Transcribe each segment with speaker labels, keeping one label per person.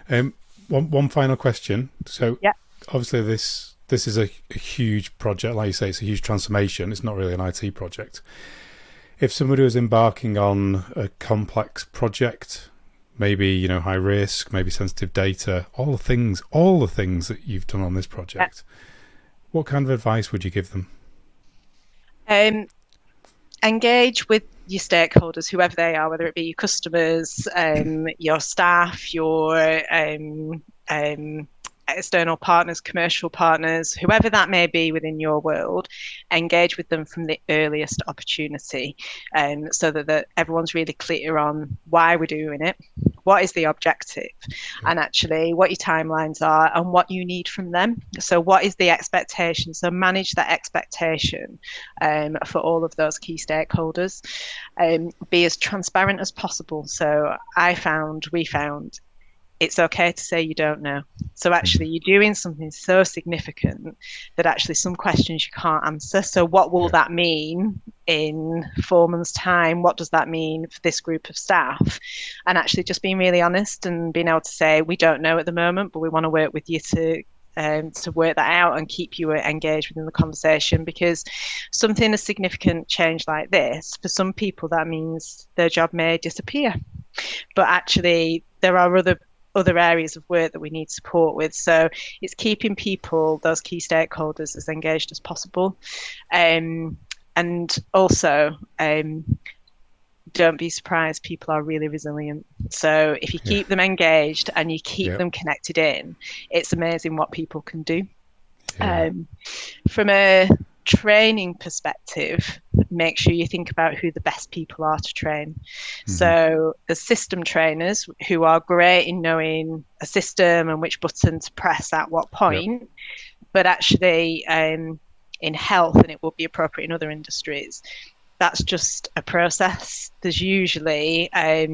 Speaker 1: Um, one final question. So
Speaker 2: Yeah.
Speaker 1: obviously this is a huge project. Like you say, it's a huge transformation. It's not really an IT project. If somebody was embarking on a complex project, maybe, high risk, maybe sensitive data, all the things that you've done on this
Speaker 2: Yeah.
Speaker 1: project, what kind of advice would you give them?
Speaker 2: Um, Engage with your stakeholders, whoever they are, whether it be your customers, your staff, your external partners, commercial partners, whoever that may be within your world. Engage with them from the earliest opportunity, so that everyone's really clear on why we're doing it, what is the objective,
Speaker 1: Yeah,
Speaker 2: and actually what your timelines are and what you need from them. So, what is the expectation? So, manage that expectation for all of those key stakeholders. Be as transparent as possible. So, we found it's okay to say you don't know. So
Speaker 1: mm,
Speaker 2: actually, you're doing something so significant that actually some questions you can't answer. So what will
Speaker 1: yeah,
Speaker 2: that mean in 4 months' time? What does that mean for this group of staff? And actually, just being really honest and being able to say we don't know at the moment, but we want to work with you to work that out and keep you engaged within the conversation, because something a significant change like this, for some people that means their job may disappear, but actually there are other areas of work that we need support with. So it's keeping people, those key stakeholders, as engaged as possible. And also, don't be surprised, people are really resilient. So if you
Speaker 1: yeah,
Speaker 2: keep them engaged and you keep
Speaker 1: yeah,
Speaker 2: them connected in, it's amazing what people can do.
Speaker 1: yeah.
Speaker 2: Um, from a training perspective, make sure you think about who the best people are to train.
Speaker 1: Hmm.
Speaker 2: So the system trainers who are great in knowing a system and which button to press at what
Speaker 1: Yep.
Speaker 2: point, but actually in health, and it will be appropriate in other industries, that's just a process. There's usually a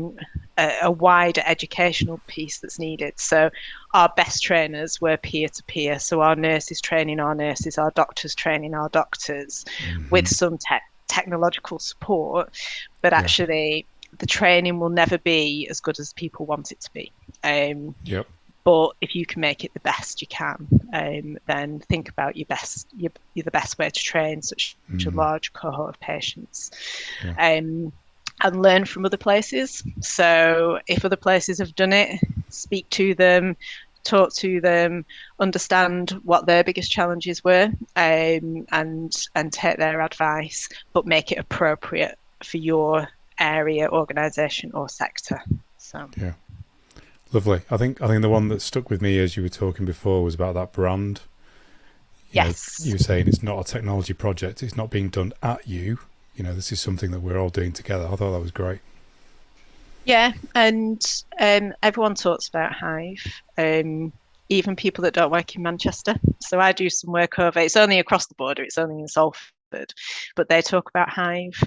Speaker 2: wider educational piece that's needed. So our best trainers were peer to peer. So our nurses training our nurses, our doctors training our doctors, with
Speaker 1: Hmm.
Speaker 2: some technological support. But
Speaker 1: Yeah.
Speaker 2: actually, the training will never be as good as people want it to be. Um,
Speaker 1: Yep.
Speaker 2: but if you can make it the best you can, then think about you're the best way to train such a
Speaker 1: Hmm.
Speaker 2: large cohort of patients,
Speaker 1: Yeah.
Speaker 2: um, and learn from other places. So if other places have done it, speak to them, talk to them, understand what their biggest challenges were, and take their advice, but make it appropriate for your area, organisation, or sector. So
Speaker 1: Yeah. Lovely. I think the one that stuck with me as you were talking before was about that brand. You
Speaker 2: yes.
Speaker 1: were saying it's not a technology project. It's not being done at you. This is something that we're all doing together. I thought that was great.
Speaker 2: Yeah, and everyone talks about Hive, even people that don't work in Manchester. So I do some work over. It's only across the border. It's only in Salford, but they talk about Hive.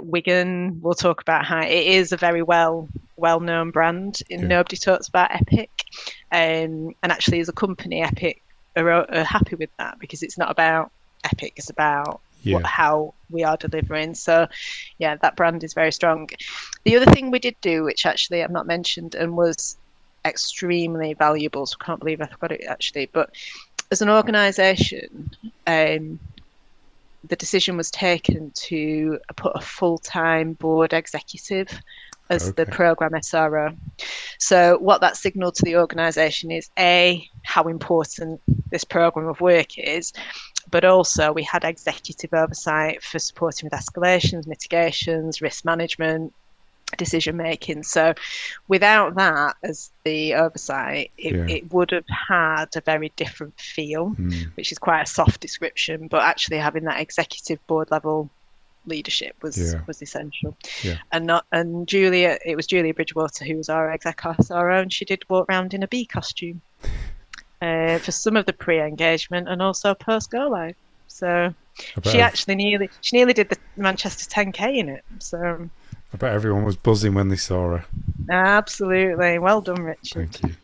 Speaker 2: Wigan will talk about Hive. It is a very well known brand. And
Speaker 1: Yeah.
Speaker 2: nobody talks about Epic, and actually, as a company, Epic are happy with that because it's not about Epic. It's about
Speaker 1: Yeah.
Speaker 2: how we are delivering. So, yeah, that brand is very strong. The other thing we did do, which actually I've not mentioned and was extremely valuable, so I can't believe I forgot it actually, but as an organisation, um, the decision was taken to put a full-time board executive as the
Speaker 1: Okay.
Speaker 2: program SRO. So what that signalled to the organisation is how important this program of work is, but also we had executive oversight for supporting with escalations, mitigations, risk management, decision making. So without that as the oversight,
Speaker 1: Yeah.
Speaker 2: it would have had a very different feel,
Speaker 1: Mm.
Speaker 2: which is quite a soft description, but actually having that executive board level leadership
Speaker 1: Yeah.
Speaker 2: was essential.
Speaker 1: Yeah.
Speaker 2: And Julia, it was Julia Bridgewater who was our exec SRO, and she did walk around in a bee costume for some of the pre-engagement and also post go live. So
Speaker 1: I bet.
Speaker 2: she nearly did the Manchester 10K in it. So
Speaker 1: I bet everyone was buzzing when they saw her.
Speaker 2: absolutely, well done, Richard.
Speaker 1: Thank you.